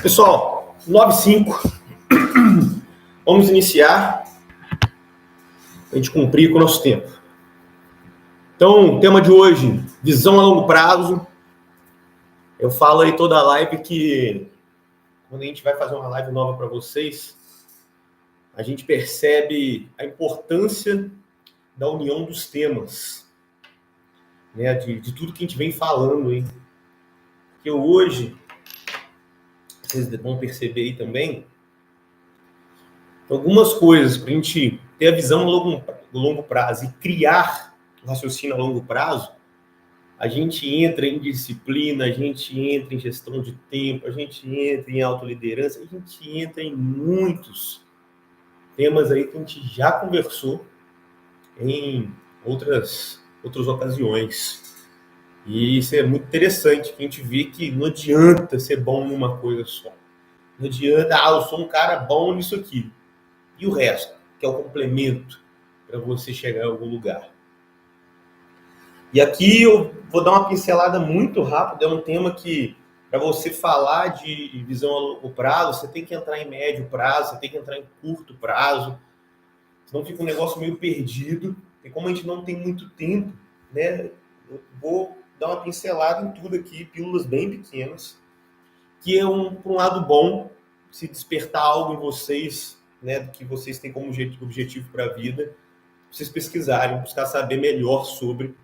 Pessoal, 9:05. Vamos iniciar a gente cumprir com o nosso tempo. Então, o tema de hoje, visão a longo prazo. Eu falo aí toda a live que quando a gente vai fazer uma live nova para vocês, a gente percebe a importância da união dos temas, né? De tudo que a gente vem falando aí. Porque hoje, vocês vão perceber aí também, algumas coisas para a gente ter a visão a longo prazo e criar o raciocínio a longo prazo. A gente entra em disciplina, a gente entra em gestão de tempo, a gente entra em autoliderança, a gente entra em muitos temas aí que a gente já conversou em outras ocasiões. E isso é muito interessante, que a gente vê que não adianta ser bom numa coisa só. Não adianta, eu sou um cara bom nisso aqui. E o resto, que é o complemento para você chegar em algum lugar. E aqui eu vou dar uma pincelada muito rápida, é um tema que, para você falar de visão a longo prazo, você tem que entrar em médio prazo, você tem que entrar em curto prazo, senão fica um negócio meio perdido. E como a gente não tem muito tempo, né, eu vou dar uma pincelada em tudo aqui, pílulas bem pequenas, que é por um lado bom, se despertar algo em vocês, né, do que vocês têm como objetivo para a vida, vocês pesquisarem, buscar saber melhor sobre,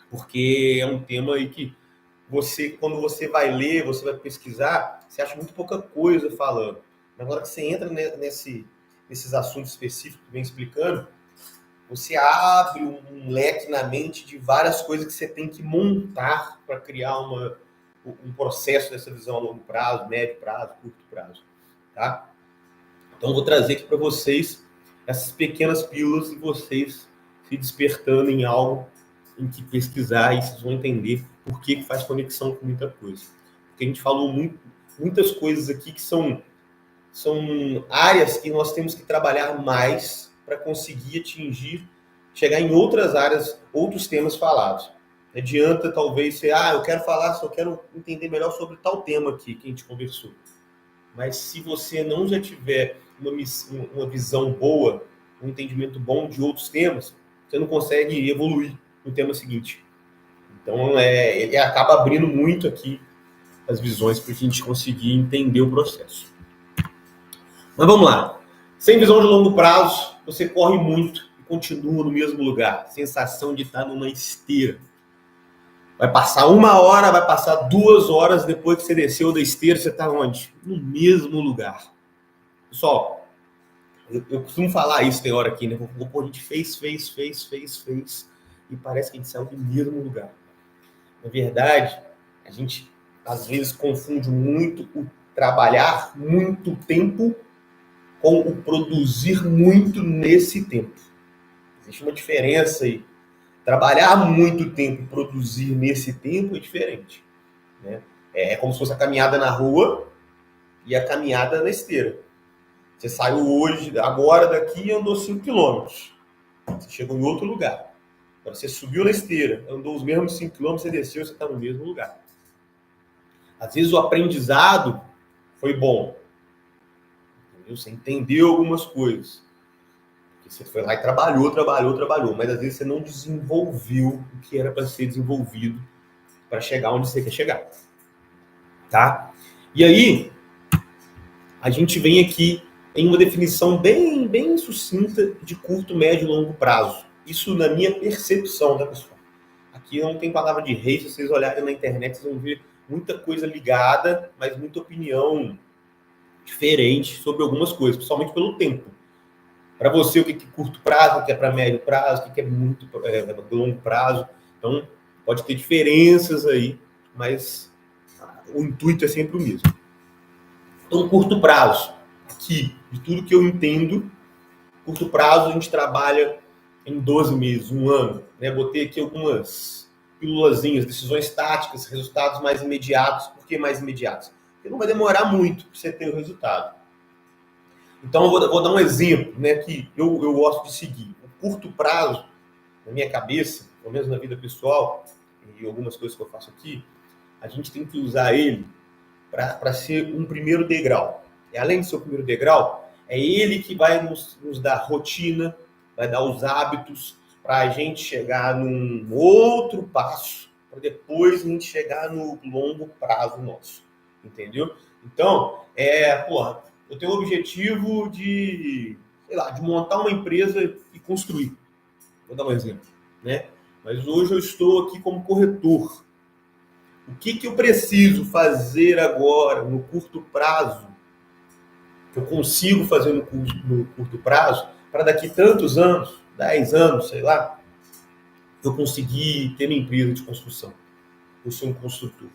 porque é um tema aí que você, quando você vai ler, você vai pesquisar, você acha muito pouca coisa falando. Na hora que você entra nesses assuntos específicos que vem explicando, você abre um leque na mente de várias coisas que você tem que montar para criar um processo dessa visão a longo prazo, médio prazo, curto prazo. Tá? Então, eu vou trazer aqui para vocês essas pequenas pílulas e vocês se despertando em algo em que pesquisar e vocês vão entender por que faz conexão com muita coisa. Porque a gente falou muitas coisas aqui que são áreas que nós temos que trabalhar mais para conseguir chegar em outras áreas, outros temas falados. Não adianta talvez ser, eu quero falar, só quero entender melhor sobre tal tema aqui que a gente conversou. Mas se você não já tiver uma visão boa, um entendimento bom de outros temas, você não consegue evoluir no tema seguinte. Então, ele acaba abrindo muito aqui as visões para a gente conseguir entender o processo. Mas vamos lá. Sem visão de longo prazo, você corre muito e continua no mesmo lugar. Sensação de estar numa esteira. Vai passar 1 hora, vai passar 2 horas depois que você desceu da esteira, você está onde? No mesmo lugar. Pessoal, eu costumo falar isso, tem hora aqui, né? A gente fez, e parece que a gente saiu do mesmo lugar. Na verdade, a gente às vezes confunde muito o trabalhar muito tempo com o produzir muito nesse tempo. Existe uma diferença aí. Trabalhar muito tempo e produzir nesse tempo é diferente. Né? É como se fosse a caminhada na rua e a caminhada na esteira. Você saiu hoje, agora daqui, e andou 5 quilômetros. Você chegou em outro lugar. Agora você subiu na esteira, andou os mesmos 5 quilômetros, você desceu, você está no mesmo lugar. Às vezes o aprendizado foi bom. Entendeu? Você entendeu algumas coisas. Você foi lá e trabalhou. Mas às vezes você não desenvolveu o que era para ser desenvolvido para chegar onde você quer chegar. Tá? E aí, a gente vem aqui em uma definição bem sucinta de curto, médio e longo prazo. Isso na minha percepção, tá, pessoal? Aqui não tem palavra de rei, se vocês olharem na internet, vocês vão ver muita coisa ligada, mas muita opinião diferente sobre algumas coisas, principalmente pelo tempo. Para você, o que é curto prazo, o que é para médio prazo, o que é muito longo prazo. Então, pode ter diferenças aí, mas o intuito é sempre o mesmo. Então, curto prazo, aqui, de tudo que eu entendo, curto prazo a gente trabalha em 12 meses, 1 ano. Né? Botei aqui algumas pílulazinhas, decisões táticas, resultados mais imediatos. Por que mais imediatos? Porque não vai demorar muito para você ter o resultado. Então, eu vou dar um exemplo, né, que eu gosto de seguir. O curto prazo, na minha cabeça, pelo menos na vida pessoal, e algumas coisas que eu faço aqui, a gente tem que usar ele para ser um primeiro degrau. E além de ser o primeiro degrau, é ele que vai nos dar rotina, vai dar os hábitos para a gente chegar num outro passo, para depois a gente chegar no longo prazo nosso. Entendeu? Então, eu tenho o objetivo de, sei lá, de montar uma empresa e construir. Vou dar um exemplo, né? Mas hoje eu estou aqui como corretor. O que eu preciso fazer agora, no curto prazo, que eu consigo fazer no curto prazo, para daqui tantos anos, 10 anos, sei lá, eu conseguir ter minha empresa de construção, eu ser um construtor?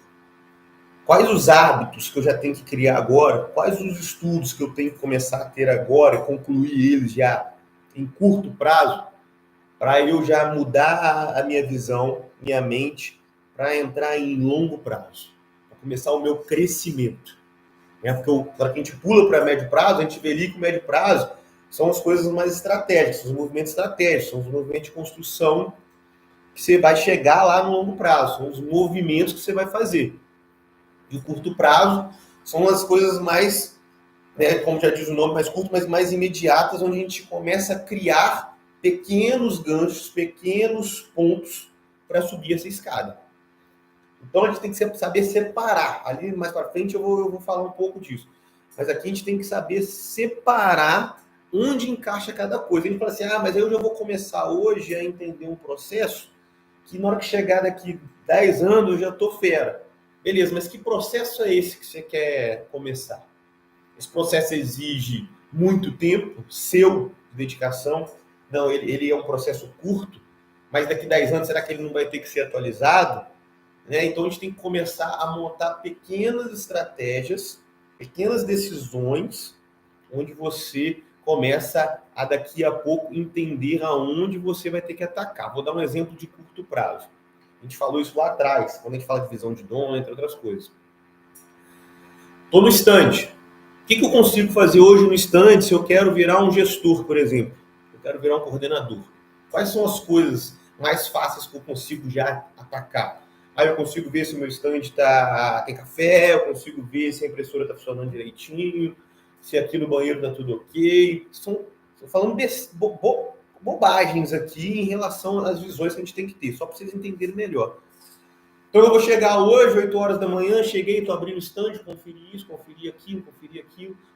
Quais os hábitos que eu já tenho que criar agora? Quais os estudos que eu tenho que começar a ter agora e concluir eles já em curto prazo, para eu já mudar a minha visão, minha mente, para entrar em longo prazo, para começar o meu crescimento? Porque para que a gente pula para médio prazo, a gente vê ali que o médio prazo são as coisas mais estratégicas, são os movimentos estratégicos, são os movimentos de construção que você vai chegar lá no longo prazo, são os movimentos que você vai fazer. E o curto prazo são as coisas mais, né, como já diz o nome, mais curto, mas mais imediatas, onde a gente começa a criar pequenos ganchos, pequenos pontos para subir essa escada. Então a gente tem que saber separar. Ali mais para frente eu vou falar um pouco disso. Mas aqui a gente tem que saber separar onde encaixa cada coisa. A gente fala assim, mas eu já vou começar hoje a entender um processo que na hora que chegar daqui 10 anos eu já estou fera. Beleza, mas que processo é esse que você quer começar? Esse processo exige muito tempo, seu, de dedicação. Não, ele é um processo curto, mas daqui 10 anos será que ele não vai ter que ser atualizado? Né? Então a gente tem que começar a montar pequenas estratégias, pequenas decisões, onde você começa a daqui a pouco entender aonde você vai ter que atacar. Vou dar um exemplo de curto prazo. A gente falou isso lá atrás, quando a gente fala de visão de dono, entre outras coisas. Estou no stand. O que eu consigo fazer hoje no stand se eu quero virar um gestor, por exemplo? Eu quero virar um coordenador. Quais são as coisas mais fáceis que eu consigo já atacar? Aí eu consigo ver se o meu stand tem café, eu consigo ver se a impressora está funcionando direitinho, se aqui no banheiro está tudo ok. Estou falando bobagens aqui em relação às visões que a gente tem que ter, só para vocês entenderem melhor. Então eu vou chegar hoje, 8 horas da manhã, cheguei, estou abrindo o stand, conferi isso, conferi aquilo.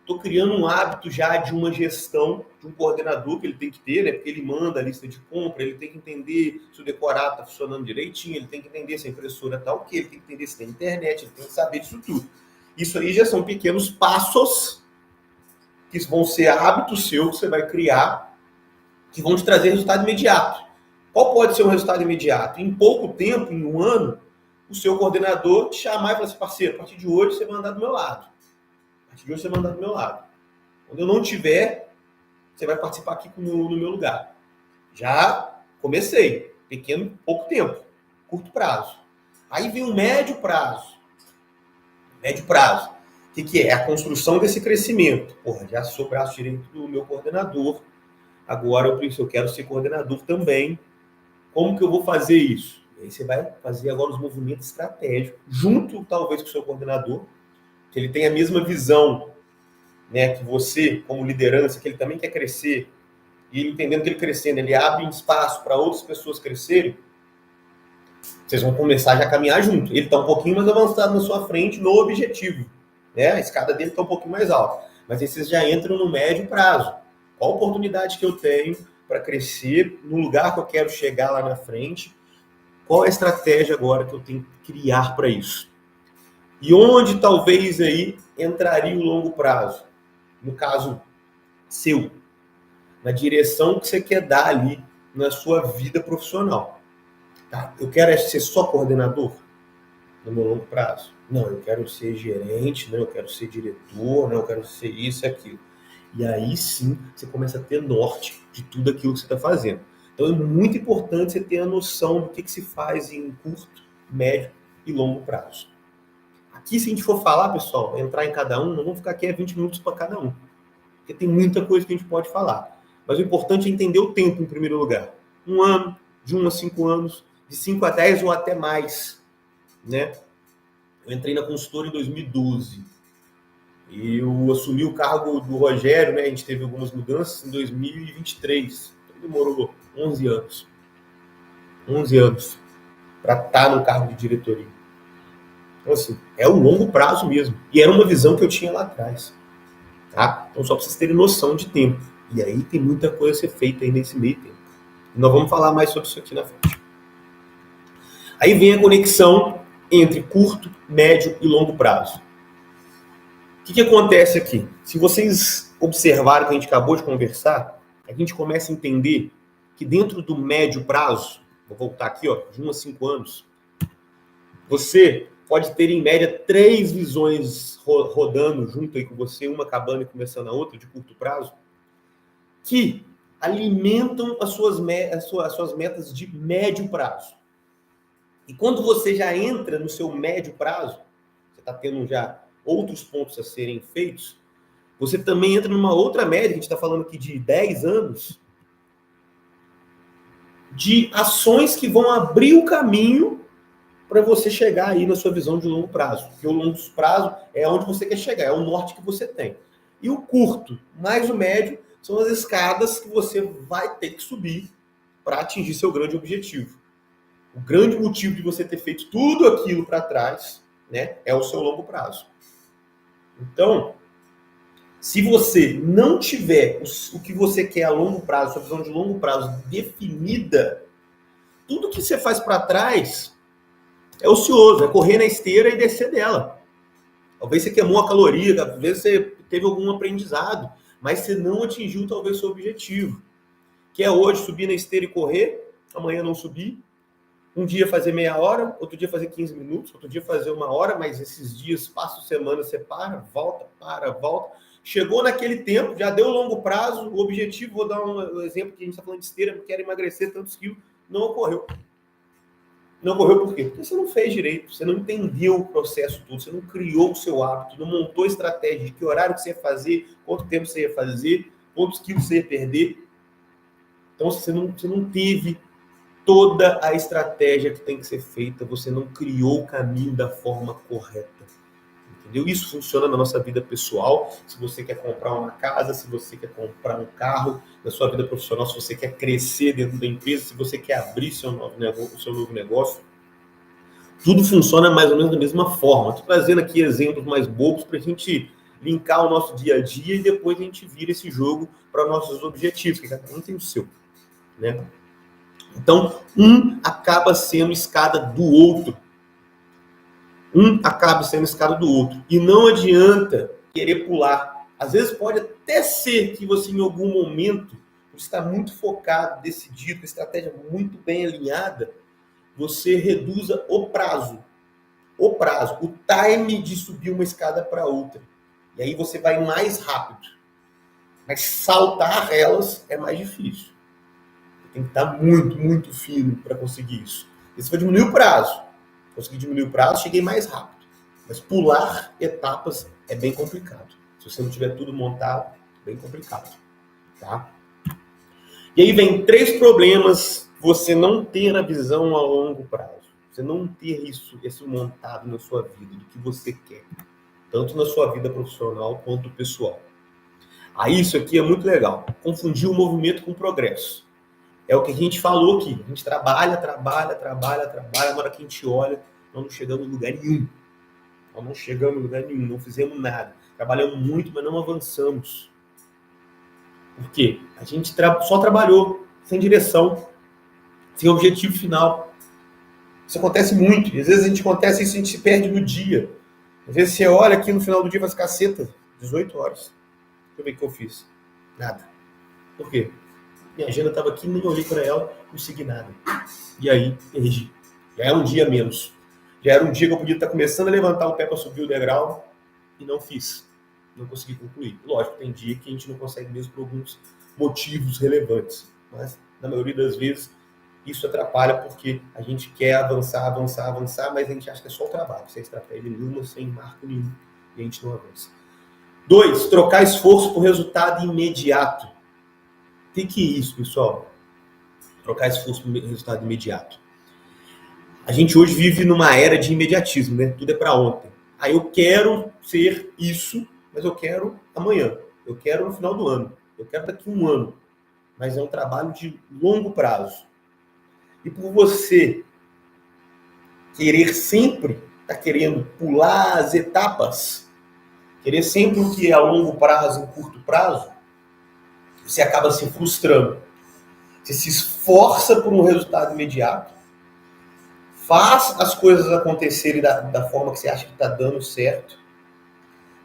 Estou criando um hábito já de uma gestão, de um coordenador que ele tem que ter, né? Porque ele manda a lista de compra, ele tem que entender se o decorado está funcionando direitinho, ele tem que entender se a impressora está ok, ele tem que entender se tem internet, ele tem que saber disso tudo. Isso aí já são pequenos passos que vão ser hábitos seus que você vai criar, que vão te trazer resultado imediato. Qual pode ser um resultado imediato? Em pouco tempo, em um ano, o seu coordenador te chamar e falar assim, parceiro, a partir de hoje você vai andar do meu lado. A partir de hoje você vai andar do meu lado. Quando eu não tiver, você vai participar aqui no meu lugar. Já comecei. Pequeno, pouco tempo. Curto prazo. Aí vem o médio prazo. Médio prazo. O que é? É a construção desse crescimento. Já sou braço direito do meu coordenador. Agora eu quero ser coordenador também. Como que eu vou fazer isso? E aí você vai fazer agora os movimentos estratégicos, junto talvez com o seu coordenador, que ele tem a mesma visão, né, que você, como liderança, que ele também quer crescer, e ele entendendo que ele crescendo, ele abre um espaço para outras pessoas crescerem, vocês vão começar já a caminhar junto. Ele está um pouquinho mais avançado na sua frente no objetivo, né? A escada dele está um pouquinho mais alta, mas aí vocês já entram no médio prazo. Qual a oportunidade que eu tenho para crescer no lugar que eu quero chegar lá na frente? Qual a estratégia agora que eu tenho que criar para isso? E onde talvez aí entraria o longo prazo? No caso seu, na direção que você quer dar ali na sua vida profissional. Tá? Eu quero ser só coordenador no meu longo prazo? Não, eu quero ser gerente, não, eu quero ser diretor, não, eu quero ser isso e aquilo. E aí sim você começa a ter norte de tudo aquilo que você está fazendo. Então é muito importante você ter a noção do que se faz em curto, médio e longo prazo. Aqui, se a gente for falar, pessoal, entrar em cada um, não vamos ficar aqui 20 minutos para cada um. Porque tem muita coisa que a gente pode falar. Mas o importante é entender o tempo em primeiro lugar. 1 ano, de 1 a 5 anos, de 5 a 10 ou até mais. Né? Eu entrei na consultora em 2012. Eu assumi o cargo do Rogério, né? A gente teve algumas mudanças em 2023. Então, demorou 11 anos. 11 anos para estar no cargo de diretoria. Então, assim, é um longo prazo mesmo. E era uma visão que eu tinha lá atrás. Tá? Então, só para vocês terem noção de tempo. E aí tem muita coisa a ser feita aí nesse meio tempo. E nós vamos falar mais sobre isso aqui na frente. Aí vem a conexão entre curto, médio e longo prazo. O que acontece aqui? Se vocês observaram que a gente acabou de conversar, a gente começa a entender que dentro do médio prazo, vou voltar aqui, ó, de 1 a 5 anos, você pode ter, em média, 3 visões rodando junto aí com você, uma acabando e começando a outra, de curto prazo, que alimentam as suas metas de médio prazo. E quando você já entra no seu médio prazo, você está tendo já outros pontos a serem feitos, você também entra numa outra média, que a gente está falando aqui de 10 anos, de ações que vão abrir o caminho para você chegar aí na sua visão de longo prazo. Porque o longo prazo é onde você quer chegar, é o norte que você tem. E o curto, mais o médio, são as escadas que você vai ter que subir para atingir seu grande objetivo. O grande motivo de você ter feito tudo aquilo para trás, né, é o seu longo prazo. Então, se você não tiver o que você quer a longo prazo, sua visão de longo prazo definida, tudo que você faz para trás é ocioso, é correr na esteira e descer dela. Talvez você queimou a caloria, talvez você teve algum aprendizado, mas você não atingiu talvez seu objetivo, que é hoje subir na esteira e correr, amanhã não subir, um dia fazer meia hora, outro dia fazer 15 minutos, outro dia fazer 1 hora, mas esses dias, passa semana, você para, volta. Chegou naquele tempo, já deu longo prazo, o objetivo, vou dar um exemplo que a gente está falando de esteira, quero emagrecer tantos quilos, não ocorreu. Não ocorreu por quê? Porque você não fez direito, você não entendeu o processo todo, você não criou o seu hábito, não montou estratégia de que horário que você ia fazer, quanto tempo você ia fazer, quantos quilos você ia perder. Então, você não teve toda a estratégia que tem que ser feita, você não criou o caminho da forma correta. Entendeu? Isso funciona na nossa vida pessoal, se você quer comprar uma casa, se você quer comprar um carro, na sua vida profissional, se você quer crescer dentro da empresa, se você quer abrir seu novo negócio. Tudo funciona mais ou menos da mesma forma. Estou trazendo aqui exemplos mais bobos para a gente linkar o nosso dia a dia e depois a gente vira esse jogo para nossos objetivos, que cada um tem o seu, né? Então, um acaba sendo escada do outro. E não adianta querer pular. Às vezes pode até ser que você, em algum momento, você está muito focado, decidido, com a estratégia muito bem alinhada, você reduza o prazo, o time de subir uma escada para outra. E aí você vai mais rápido. Mas saltar elas é mais difícil. Tem que estar muito, muito fino para conseguir isso. E você vai diminuir o prazo. Consegui diminuir o prazo, cheguei mais rápido. Mas pular etapas é bem complicado. Se você não tiver tudo montado, bem complicado. Tá? E aí vem 3 problemas você não ter a visão a longo prazo. Você não ter isso montado na sua vida, do que você quer. Tanto na sua vida profissional quanto pessoal. Aí isso aqui é muito legal. Confundir o movimento com o progresso. É o que a gente falou aqui. A gente trabalha. Na hora que a gente olha, nós não chegamos em lugar nenhum. Não fizemos nada. Trabalhamos muito, mas não avançamos. Por quê? A gente só trabalhou, sem direção, sem objetivo final. Isso acontece muito. E às vezes a gente se perde no dia. Às vezes você olha aqui no final do dia e fala, caceta, 18 horas. Deixa eu ver o que eu fiz. Nada. Por quê? Minha agenda estava aqui, nem olhei para ela, não segui nada. E aí, perdi. Já era um dia menos. Já era um dia que eu podia estar começando a levantar o pé para subir o degrau e não fiz. Não consegui concluir. Lógico, tem dia que a gente não consegue mesmo por alguns motivos relevantes. Mas, na maioria das vezes, isso atrapalha porque a gente quer avançar, mas a gente acha que é só o trabalho, sem estratégia nenhuma, sem marco nenhum. E a gente não avança. 2, trocar esforço por resultado imediato. O que é isso, pessoal? Trocar esforço por resultado imediato. A gente hoje vive numa era de imediatismo, né? Tudo é para ontem. Aí eu quero ser isso, mas eu quero amanhã. Eu quero no final do ano. Eu quero daqui a um ano. Mas é um trabalho de longo prazo. E por você querer sempre, tá querendo pular as etapas, querer sempre o que é a longo prazo, em curto prazo, você acaba se frustrando. Você se esforça por um resultado imediato, faz as coisas acontecerem da forma que você acha que está dando certo,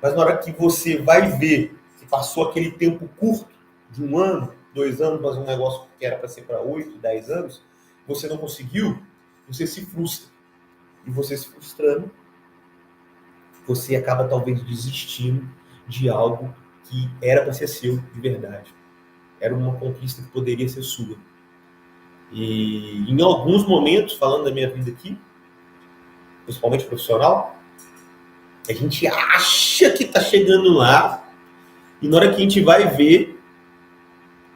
mas na hora que você vai ver que passou aquele tempo curto, de um ano, 2 anos, mas um negócio que era para ser para 8, 10 anos, você não conseguiu, você se frustra. E você se frustrando, você acaba talvez desistindo de algo que era para ser seu de verdade. Era uma conquista que poderia ser sua. E em alguns momentos, falando da minha vida aqui, principalmente profissional, a gente acha que está chegando lá e na hora que a gente vai ver,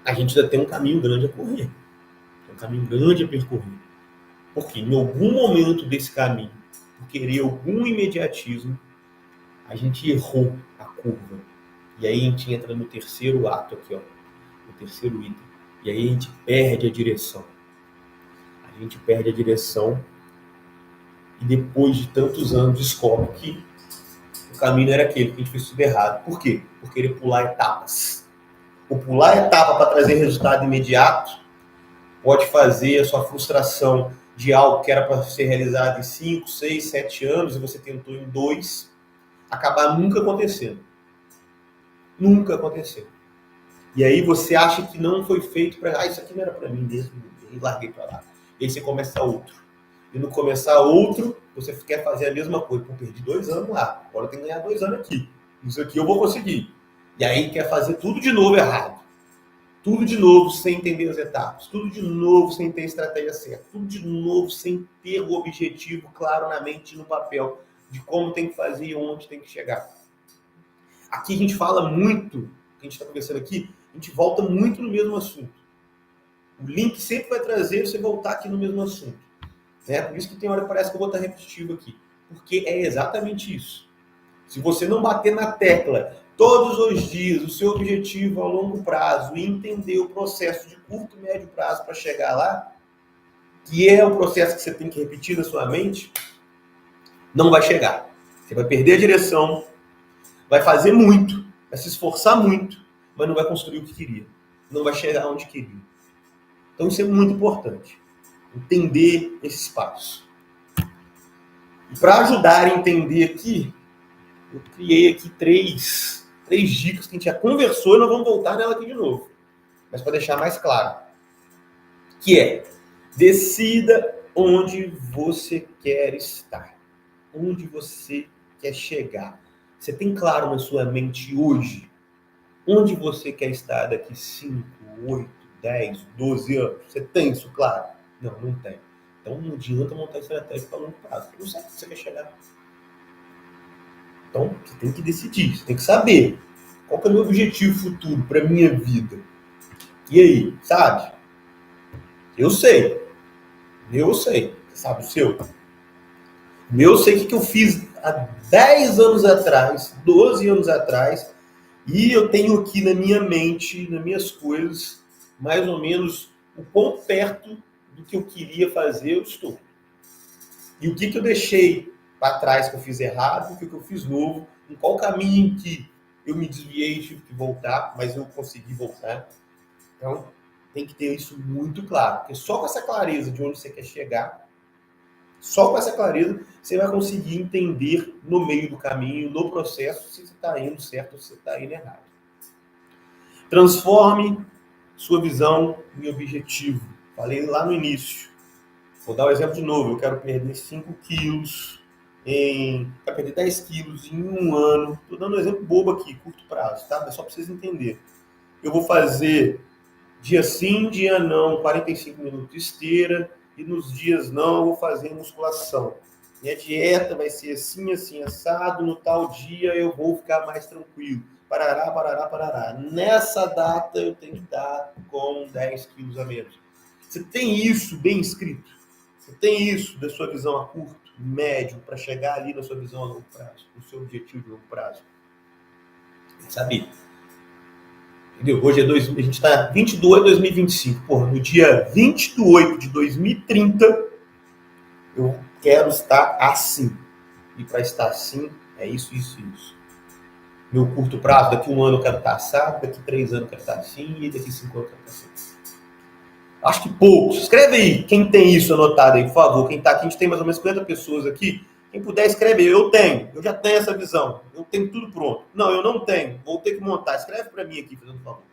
a gente ainda tem um caminho grande a correr. Um caminho grande a percorrer. Porque em algum momento desse caminho, por querer algum imediatismo, a gente errou a curva. E aí a gente entra no terceiro ato aqui, ó, no terceiro item. E aí a gente perde a direção. A gente perde a direção e depois de tantos anos descobre que o caminho era aquele, que a gente fez tudo errado. Por quê? Por querer pular etapas. O pular etapa para trazer resultado imediato pode fazer a sua frustração de algo que era para ser realizado em 5, 6, 7 anos e você tentou em 2, acabar nunca acontecendo. Nunca aconteceu. E aí você acha que não foi feito para... isso aqui não era para mim mesmo, e larguei para lá. E aí você começa outro. E no começar outro, você quer fazer a mesma coisa. Pô, perdi 2 anos lá, agora eu tenho que ganhar 2 anos aqui. Isso aqui eu vou conseguir. E aí quer fazer tudo de novo errado. Tudo de novo sem entender as etapas. Tudo de novo sem ter a estratégia certa. Tudo de novo sem ter o objetivo claro na mente e no papel de como tem que fazer e onde tem que chegar. Aqui a gente fala muito, a gente está conversando aqui, a gente volta muito no mesmo assunto. O link sempre vai trazer você voltar aqui no mesmo assunto. Né? Por isso que tem hora que parece que eu vou estar repetitivo aqui. Porque é exatamente isso. Se você não bater na tecla todos os dias o seu objetivo a longo prazo e entender o processo de curto e médio prazo para chegar lá, que é o processo que você tem que repetir na sua mente, não vai chegar. Você vai perder a direção, vai fazer muito, vai se esforçar muito, mas não vai construir o que queria. Não vai chegar onde queria. Então isso é muito importante. Entender esses passos. E para ajudar a entender aqui, eu criei aqui três dicas que a gente já conversou e nós vamos voltar nela aqui de novo. Mas para deixar mais claro. Que é, decida onde você quer estar. Onde você quer chegar. Você tem claro na sua mente hoje onde você quer estar daqui 5, 8, 10, 12 anos? Você tem isso claro? Não, não tem. Então não adianta montar estratégia para longo prazo. Não sabe onde você quer chegar. Então você tem que decidir, você tem que saber qual que é o meu objetivo futuro para minha vida. E aí, sabe? Eu sei. Você sabe o seu? Eu sei o que eu fiz há 10 anos atrás, 12 anos atrás, e eu tenho aqui na minha mente, nas minhas coisas, mais ou menos o quão perto do que eu queria fazer eu estou. E o que eu deixei para trás que eu fiz errado, o que eu fiz novo, em qual caminho que eu me desviei e tive que voltar, mas eu consegui voltar. Então, tem que ter isso muito claro, porque só com essa clareza de onde você quer chegar, só com essa clareza, você vai conseguir entender no meio do caminho, no processo, se você está indo certo ou se você está indo errado. Transforme sua visão em objetivo. Falei lá no início. Vou dar o exemplo de novo. Eu quero perder 5 quilos, quero perder 10 quilos em um ano. Estou dando um exemplo bobo aqui, curto prazo, tá? Mas só para vocês entenderem. Eu vou fazer dia sim, dia não, 45 minutos de esteira, e nos dias não eu vou fazer musculação. Minha dieta vai ser assim, assim, assado, no tal dia eu vou ficar mais tranquilo. Parará, parará, parará. Nessa data eu tenho que estar com 10 quilos a menos. Você tem isso bem escrito? Você tem isso da sua visão a curto, médio, para chegar ali na sua visão a longo prazo, no seu objetivo de longo prazo. Tem que saber. Entendeu? Hoje a gente está 22 de 2025. Porra, no dia 20 de 8 de 2030, eu quero estar assim. E para estar assim, é isso. Meu curto prazo, daqui 1 ano eu quero estar assado, daqui 3 anos eu quero estar assim, e daqui 5 anos eu quero estar assim. Acho que poucos. Escreve aí, quem tem isso anotado aí, por favor. Quem está aqui, a gente tem mais ou menos 50 pessoas aqui. Quem puder, escreve aí. Eu já tenho essa visão. Eu tenho tudo pronto. Não, eu não tenho. Vou ter que montar. Escreve para mim aqui, fazendo favor.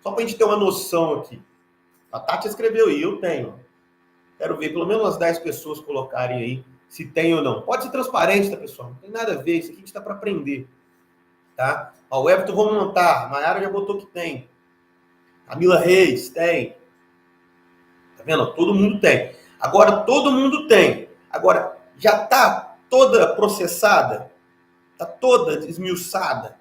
Só para a gente ter uma noção aqui. A Tati escreveu aí, eu tenho. Quero ver pelo menos umas 10 pessoas colocarem aí se tem ou não. Pode ser transparente, tá, pessoal? Não tem nada a ver. Isso aqui a gente está para aprender. Tá? Ó, o Everton, vamos montar. Maiara já botou que tem. Camila Reis, tem. Tá vendo? Todo mundo tem. Agora, todo mundo tem. Agora, já está toda processada? Está toda esmiuçada?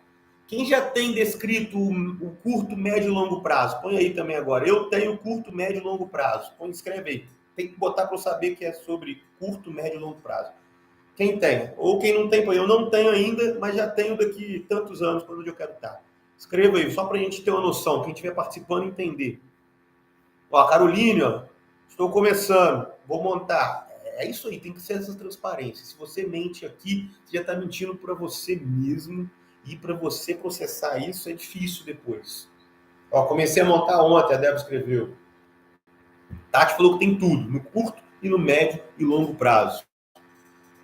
Quem já tem descrito o curto, médio e longo prazo? Põe aí também agora. Eu tenho curto, médio e longo prazo. Escreve aí. Tem que botar para eu saber que é sobre curto, médio e longo prazo. Quem tem? Ou quem não tem, põe. Eu não tenho ainda, mas já tenho daqui tantos anos, quando eu quero estar. Escreva aí, só para a gente ter uma noção. Quem estiver participando entender. Ó, a Caroline, ó. Estou começando, vou montar. É isso aí, tem que ser essa transparência. Se você mente aqui, você já está mentindo para você mesmo. E para você processar isso é difícil depois. Ó, comecei a montar ontem, a Débora escreveu. Tati falou que tem tudo, no curto e no médio e longo prazo.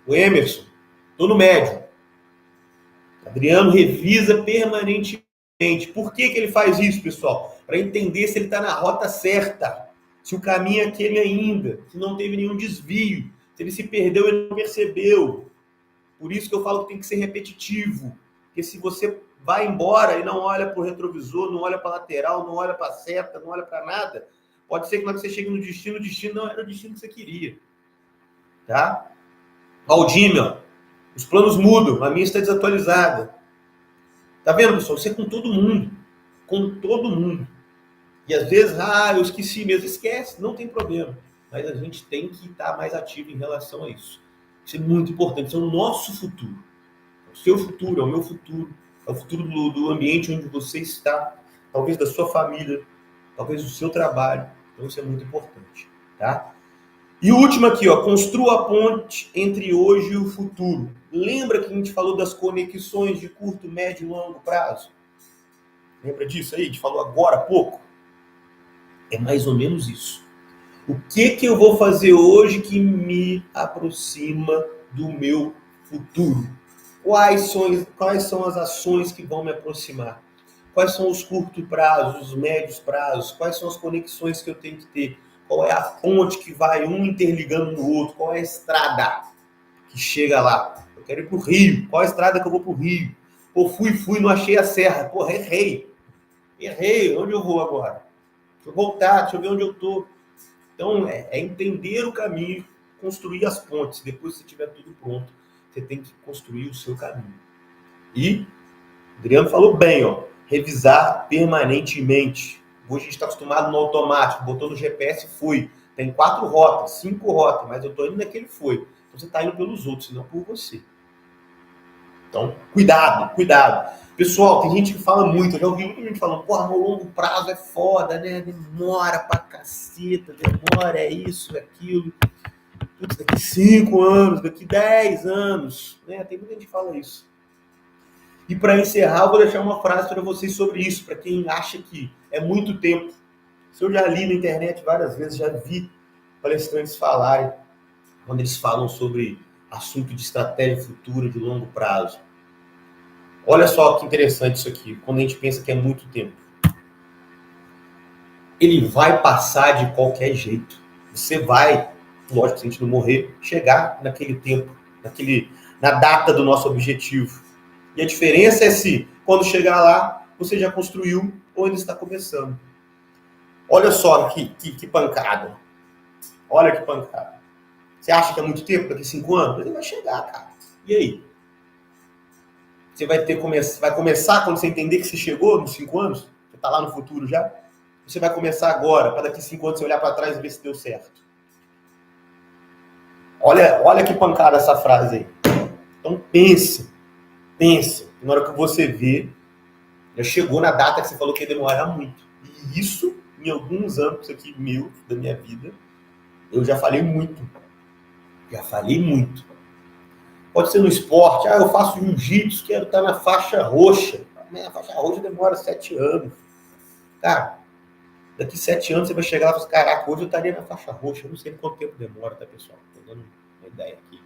O Emerson, estou no médio. Adriano revisa permanentemente. Por que ele faz isso, pessoal? Para entender se ele está na rota certa. Se o caminho é aquele ainda, se não teve nenhum desvio, se ele se perdeu e não percebeu. Por isso que eu falo que tem que ser repetitivo. Porque se você vai embora e não olha para o retrovisor, não olha para a lateral, não olha para a seta, não olha para nada, pode ser que quando você chegue no destino, o destino não era o destino que você queria. Tá? Valdímio, os planos mudam, a minha está desatualizada. Tá vendo, pessoal? Isso é com todo mundo. Com todo mundo. E às vezes, eu esqueci mesmo. Esquece, não tem problema. Mas a gente tem que estar mais ativo em relação a isso. Isso é muito importante. Isso é o nosso futuro. É o seu futuro, é o meu futuro. É o futuro do ambiente onde você está. Talvez da sua família. Talvez do seu trabalho. Então isso é muito importante. Tá? E o último aqui, ó. Construa a ponte entre hoje e o futuro. Lembra que a gente falou das conexões de curto, médio e longo prazo? Lembra disso aí? A gente falou agora há pouco. É mais ou menos isso. O que eu vou fazer hoje que me aproxima do meu futuro? Quais são as ações que vão me aproximar? Quais são os curtos prazos, os médios prazos? Quais são as conexões que eu tenho que ter? Qual é a ponte que vai um interligando no outro? Qual é a estrada que chega lá? Eu quero ir para o Rio. Qual a estrada que eu vou para o Rio? Pô, fui, não achei a serra. Porra, errei. Onde eu vou agora? Deixa eu voltar, deixa eu ver onde eu estou. Então, é entender o caminho, construir as pontes. Depois que você tiver tudo pronto, você tem que construir o seu caminho. E, Adriano falou bem, ó, revisar permanentemente. Hoje a gente está acostumado no automático, botou no GPS e foi. Tem 4 rotas, 5 rotas, mas eu estou indo naquele foi. Então você está indo pelos outros, não por você. Então, cuidado. Pessoal, tem gente que fala muito, eu já ouvi muita gente falando, porra, no longo prazo é foda, né? Demora pra caceta, é isso, é aquilo. Putz, daqui 5 anos, daqui 10 anos, né? Tem muita gente que fala isso. E para encerrar, eu vou deixar uma frase para vocês sobre isso, para quem acha que é muito tempo. Isso eu já li na internet várias vezes, já vi palestrantes falarem, quando eles falam sobre assunto de estratégia futura, de longo prazo. Olha só que interessante isso aqui, quando a gente pensa que é muito tempo. Ele vai passar de qualquer jeito. Você vai, lógico, se a gente não morrer, chegar naquele tempo, na data do nosso objetivo. E a diferença é se, quando chegar lá, você já construiu ou ainda está começando. Olha só que pancada. Olha que pancada. Você acha que é muito tempo, daqui 5 anos? Ele vai chegar, cara. E aí? Você vai começar quando você entender que você chegou nos 5 anos? Você está lá no futuro já? Você vai começar agora, para daqui 5 anos você olhar para trás e ver se deu certo. Olha que pancada essa frase aí. Então pense. Na hora que você vê, já chegou na data que você falou que ia demorar muito. E isso, em alguns âmbitos aqui da minha vida, eu já falei muito. Pode ser no esporte. Eu faço jiu-jitsu, quero estar na faixa roxa. A faixa roxa demora 7 anos. Cara, daqui 7 anos você vai chegar lá e falar, caraca, hoje eu estaria na faixa roxa. Eu não sei quanto tempo demora, tá, pessoal? Estou dando uma ideia aqui.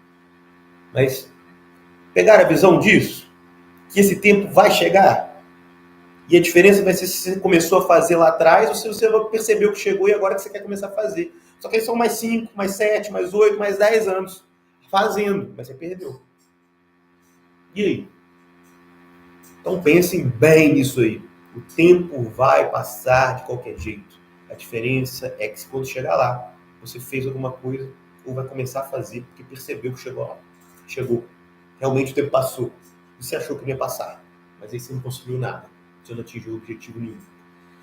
Mas, pegaram a visão disso? Que esse tempo vai chegar? E a diferença vai ser se você começou a fazer lá atrás ou se você percebeu que chegou e agora que você quer começar a fazer. Só que aí são mais 5, mais 7, mais 8, mais 10 anos fazendo, mas você perdeu. E aí? Então pensem bem nisso aí. O tempo vai passar de qualquer jeito. A diferença é que quando chegar lá, você fez alguma coisa ou vai começar a fazer porque percebeu que chegou lá. Chegou. Realmente o tempo passou. E você achou que não ia passar. Mas aí você não conseguiu nada. Você não atingiu objetivo nenhum.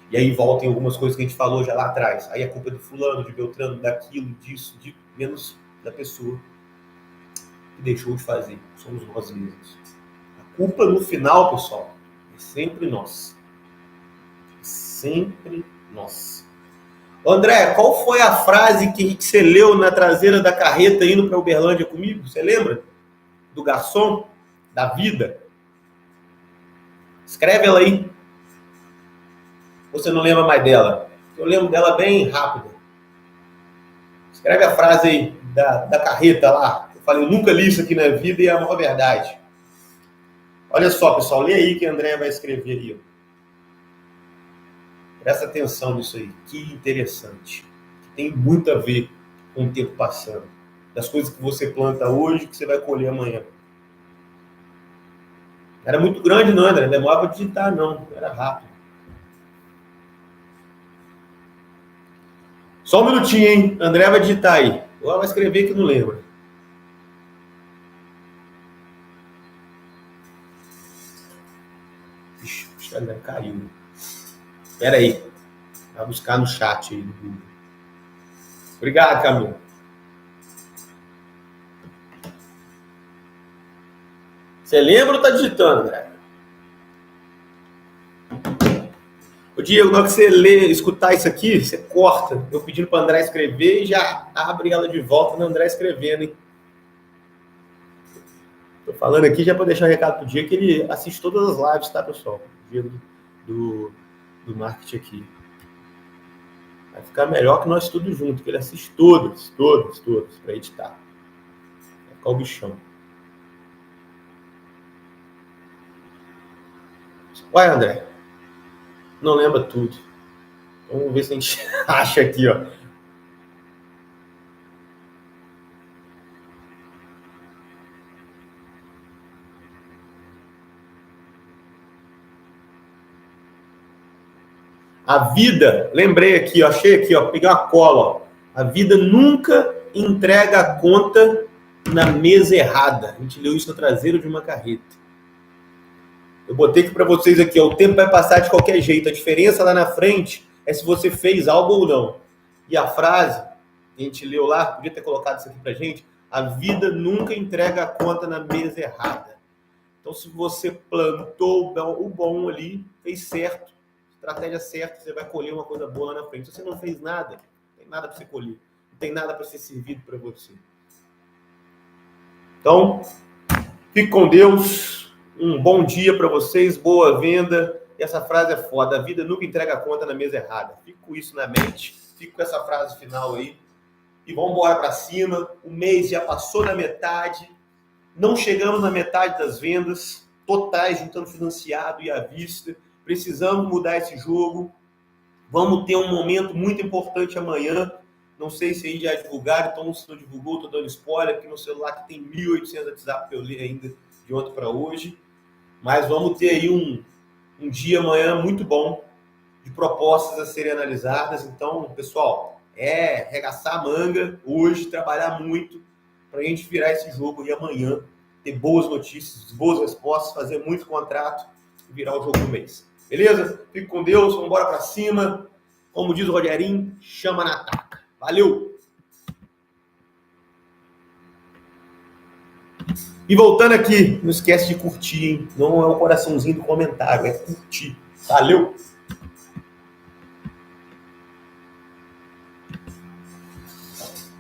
E aí voltam algumas coisas que a gente falou já lá atrás. Aí a culpa é do fulano, de Beltrano, daquilo, disso, menos da pessoa que deixou de fazer. Somos nós mesmos. A culpa no final, pessoal, é sempre nós. Sempre nós. André, qual foi a frase que você leu na traseira da carreta indo para Uberlândia comigo? Você lembra? Do garçom? Da vida? Escreve ela aí. Ou você não lembra mais dela? Eu lembro dela bem rápido. Escreve a frase aí da carreta lá. Eu falei, eu nunca li isso aqui na vida e é uma verdade. Olha só, pessoal, lê aí que a André vai escrever aí. Presta atenção nisso aí. Que interessante. Tem muito a ver com o tempo passando. Das coisas que você planta hoje que você vai colher amanhã. Era muito grande, não, André. Não demorava para digitar, não. Era rápido. Só um minutinho, hein? André vai digitar aí. Ou ela vai escrever que não lembra. Ixi, o Instagram caiu. Espera aí. Vai buscar no chat aí do Google. Obrigado, Camilo. Você lembra ou tá digitando, André? Ô, Diego, na hora que você escutar isso aqui, você corta. Eu pedindo para André escrever e já abre ela de volta no André escrevendo, hein? Tô falando aqui já para deixar um recado pro Diego que ele assiste todas as lives, tá, pessoal? O Diego do marketing aqui. Vai ficar melhor que nós tudo junto, que ele assiste todas, para editar. Vai ficar o bichão. Ué, André, não lembra tudo. Vamos ver se a gente acha aqui, ó. A vida, lembrei aqui, ó, achei aqui, ó, peguei uma cola, ó. A vida nunca entrega a conta na mesa errada. A gente leu isso no traseiro de uma carreta. Eu botei aqui para vocês aqui, ó, o tempo vai passar de qualquer jeito. A diferença lá na frente é se você fez algo ou não. E a frase que a gente leu lá, podia ter colocado isso aqui pra gente, a vida nunca entrega a conta na mesa errada. Então, se você plantou o bom ali, fez certo, estratégia certa, você vai colher uma coisa boa lá na frente. Se você não fez nada, não tem nada para você colher. Não tem nada para ser servido para você. Então, fique com Deus. Um bom dia para vocês, boa venda. E essa frase é foda. A vida nunca entrega a conta na mesa errada. Fique com isso na mente. Fique com essa frase final aí. E vamos embora para cima. O mês já passou da metade. Não chegamos na metade das vendas totais, juntando financiado e à vista. Precisamos mudar esse jogo. Vamos ter um momento muito importante amanhã. Não sei se aí já divulgaram, então se não divulgou, estou dando spoiler, porque no celular que tem 1.800 WhatsApp para eu ler ainda de ontem para hoje. Mas vamos ter aí um dia amanhã muito bom de propostas a serem analisadas. Então, pessoal, arregaçar a manga hoje, trabalhar muito para a gente virar esse jogo e amanhã ter boas notícias, boas respostas, fazer muito contrato e virar o jogo do mês. Beleza? Fique com Deus, vamos embora para cima. Como diz o Rogerinho, chama na taca. Valeu! E voltando aqui, não esquece de curtir, hein? Não é o coraçãozinho do comentário, é curtir. Valeu!